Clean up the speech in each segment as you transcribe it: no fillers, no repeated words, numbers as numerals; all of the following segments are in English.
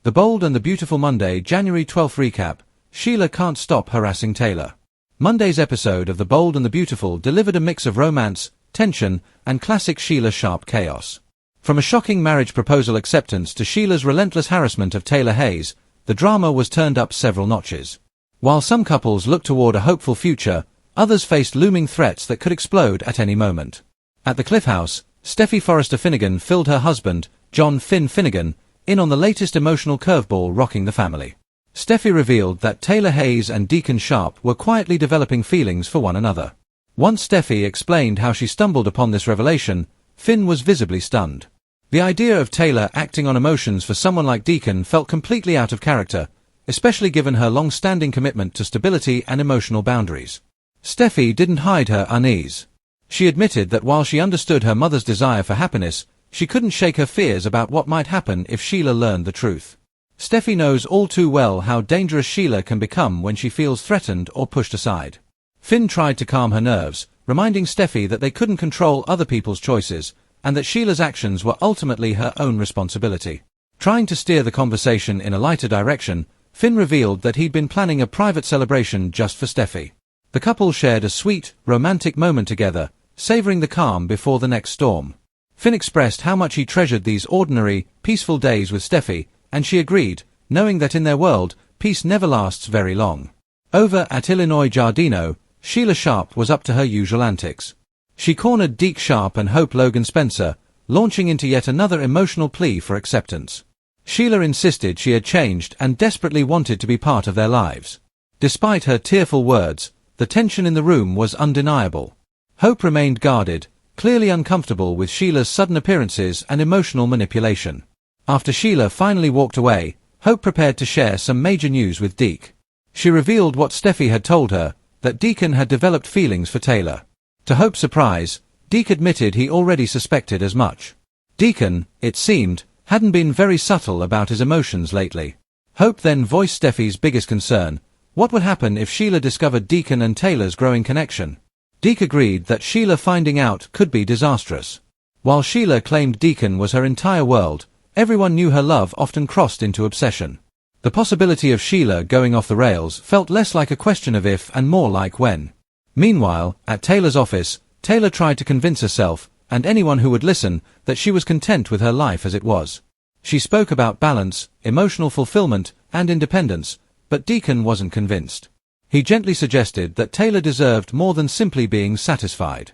The Bold and the Beautiful Monday, January 12th recap. Sheila can't stop harassing Taylor. Monday's episode of The Bold and the Beautiful delivered a mix of romance, tension, and classic Sheila Sharp chaos. From a shocking marriage proposal acceptance to Sheila's relentless harassment of Taylor Hayes, the drama was turned up several notches. While some couples looked toward a hopeful future, others faced looming threats that could explode at any moment. At the Cliff House, Steffi Forrester Finnegan filled her husband, John Finn Finnegan, in on the latest emotional curveball rocking the family. Steffi revealed that Taylor Hayes and Deacon Sharp were quietly developing feelings for one another. Once Steffi explained how she stumbled upon this revelation, Finn was visibly stunned. The idea of Taylor acting on emotions for someone like Deacon felt completely out of character, especially given her long-standing commitment to stability and emotional boundaries. Steffi didn't hide her unease. She admitted that while she understood her mother's desire for happiness, she couldn't shake her fears about what might happen if Sheila learned the truth. Steffi knows all too well how dangerous Sheila can become when she feels threatened or pushed aside. Finn tried to calm her nerves, reminding Steffi that they couldn't control other people's choices, and that Sheila's actions were ultimately her own responsibility. Trying to steer the conversation in a lighter direction, Finn revealed that he'd been planning a private celebration just for Steffi. The couple shared a sweet, romantic moment together, savoring the calm before the next storm. Finn expressed how much he treasured these ordinary, peaceful days with Steffi, and she agreed, knowing that in their world, peace never lasts very long. Over at Illinois Giardino, Sheila Sharp was up to her usual antics. She cornered Deke Sharp and Hope Logan Spencer, launching into yet another emotional plea for acceptance. Sheila insisted she had changed and desperately wanted to be part of their lives. Despite her tearful words, the tension in the room was undeniable. Hope remained guarded, clearly uncomfortable with Sheila's sudden appearances and emotional manipulation. After Sheila finally walked away, Hope prepared to share some major news with Deke. She revealed what Steffi had told her, that Deacon had developed feelings for Taylor. To Hope's surprise, Deke admitted he already suspected as much. Deacon, it seemed, hadn't been very subtle about his emotions lately. Hope then voiced Steffi's biggest concern: what would happen if Sheila discovered Deacon and Taylor's growing connection? Deke agreed that Sheila finding out could be disastrous. While Sheila claimed Deacon was her entire world, everyone knew her love often crossed into obsession. The possibility of Sheila going off the rails felt less like a question of if and more like when. Meanwhile, at Taylor's office, Taylor tried to convince herself, and anyone who would listen, that she was content with her life as it was. She spoke about balance, emotional fulfillment, and independence, but Deacon wasn't convinced. He gently suggested that Taylor deserved more than simply being satisfied.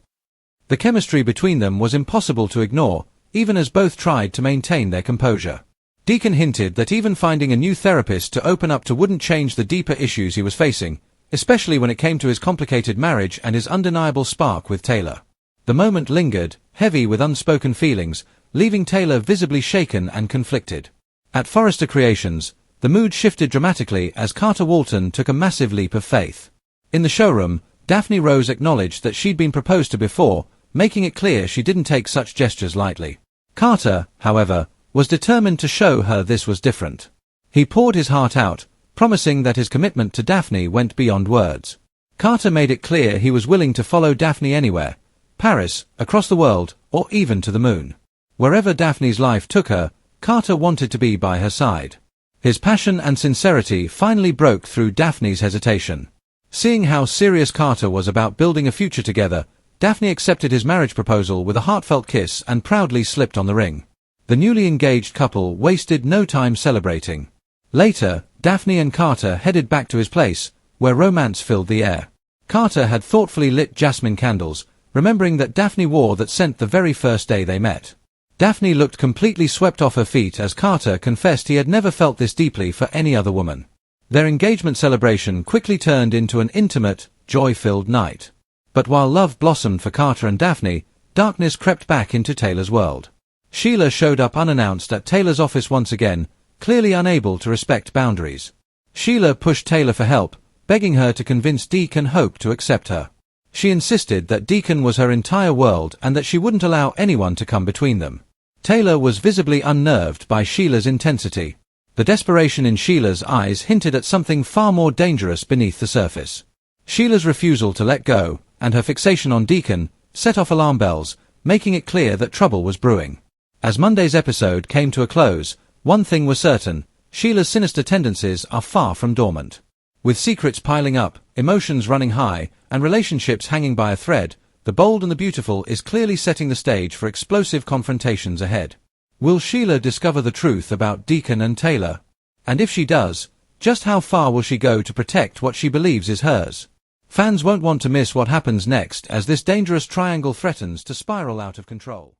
The chemistry between them was impossible to ignore, even as both tried to maintain their composure. Deacon hinted that even finding a new therapist to open up to wouldn't change the deeper issues he was facing, especially when it came to his complicated marriage and his undeniable spark with Taylor. The moment lingered, heavy with unspoken feelings, leaving Taylor visibly shaken and conflicted. At Forrester Creations, the mood shifted dramatically as Carter Walton took a massive leap of faith. In the showroom, Daphne Rose acknowledged that she'd been proposed to before, making it clear she didn't take such gestures lightly. Carter, however, was determined to show her this was different. He poured his heart out, promising that his commitment to Daphne went beyond words. Carter made it clear he was willing to follow Daphne anywhere, Paris, across the world, or even to the moon. Wherever Daphne's life took her, Carter wanted to be by her side. His passion and sincerity finally broke through Daphne's hesitation. Seeing how serious Carter was about building a future together, Daphne accepted his marriage proposal with a heartfelt kiss and proudly slipped on the ring. The newly engaged couple wasted no time celebrating. Later, Daphne and Carter headed back to his place, where romance filled the air. Carter had thoughtfully lit jasmine candles, remembering that Daphne wore that scent the very first day they met. Daphne looked completely swept off her feet as Carter confessed he had never felt this deeply for any other woman. Their engagement celebration quickly turned into an intimate, joy-filled night. But while love blossomed for Carter and Daphne, darkness crept back into Taylor's world. Sheila showed up unannounced at Taylor's office once again, clearly unable to respect boundaries. Sheila pushed Taylor for help, begging her to convince Deke and Hope to accept her. She insisted that Deacon was her entire world and that she wouldn't allow anyone to come between them. Taylor was visibly unnerved by Sheila's intensity. The desperation in Sheila's eyes hinted at something far more dangerous beneath the surface. Sheila's refusal to let go, and her fixation on Deacon, set off alarm bells, making it clear that trouble was brewing. As Monday's episode came to a close, one thing was certain: Sheila's sinister tendencies are far from dormant. With secrets piling up, emotions running high, and relationships hanging by a thread, The Bold and the Beautiful is clearly setting the stage for explosive confrontations ahead. Will Sheila discover the truth about Deacon and Taylor? And if she does, just how far will she go to protect what she believes is hers? Fans won't want to miss what happens next as this dangerous triangle threatens to spiral out of control.